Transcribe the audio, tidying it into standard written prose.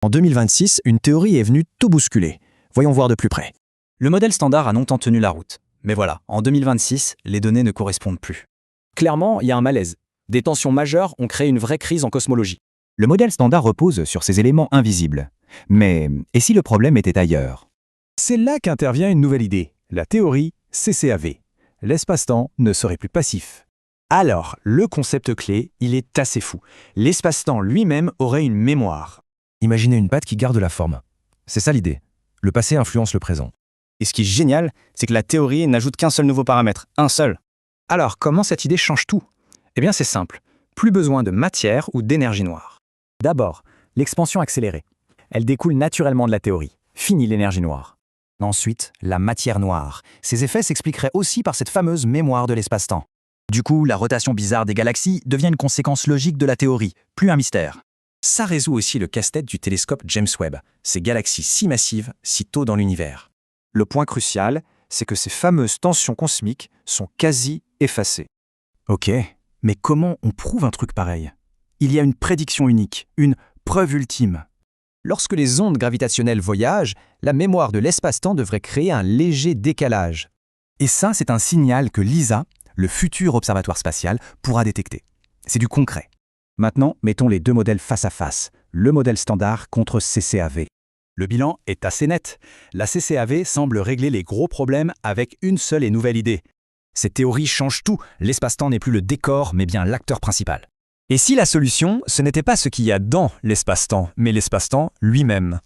En 2026, une théorie est venue tout bousculer. Voyons voir de plus près. Le modèle standard a longtemps tenu la route. Mais voilà, en 2026, les données ne correspondent plus. Clairement, il y a un malaise. Des tensions majeures ont créé une vraie crise en cosmologie. Le modèle standard repose sur ces éléments invisibles. Mais et si le problème était ailleurs? C'est là qu'intervient une nouvelle idée, la théorie CCAV. L'espace-temps ne serait plus passif. Alors, le concept clé, il est assez fou. L'espace-temps lui-même aurait une mémoire. Imaginez une pâte qui garde la forme. C'est ça l'idée. Le passé influence le présent. Et ce qui est génial, c'est que la théorie n'ajoute qu'un seul nouveau paramètre, un seul. Alors, comment cette idée change tout? Eh bien, c'est simple. Plus besoin de matière ou d'énergie noire. D'abord, l'expansion accélérée. Elle découle naturellement de la théorie. Fini l'énergie noire. Ensuite, la matière noire. Ces effets s'expliqueraient aussi par cette fameuse mémoire de l'espace-temps. Du coup, la rotation bizarre des galaxies devient une conséquence logique de la théorie, plus un mystère. Ça résout aussi le casse-tête du télescope James Webb, ces galaxies si massives, si tôt dans l'univers. Le point crucial, c'est que ces fameuses tensions cosmiques sont quasi effacées. Ok, mais comment on prouve un truc pareil? Il y a une prédiction unique, une preuve ultime. Lorsque les ondes gravitationnelles voyagent, la mémoire de l'espace-temps devrait créer un léger décalage. Et ça, c'est un signal que l'ISA, le futur observatoire spatial, pourra détecter. C'est du concret. Maintenant, mettons les deux modèles face à face, le modèle standard contre CCAV. Le bilan est assez net. La CCAV semble régler les gros problèmes avec une seule et nouvelle idée. Cette théorie change tout. L'espace-temps n'est plus le décor, mais bien l'acteur principal. Et si la solution, ce n'était pas ce qu'il y a dans l'espace-temps, mais l'espace-temps lui-même?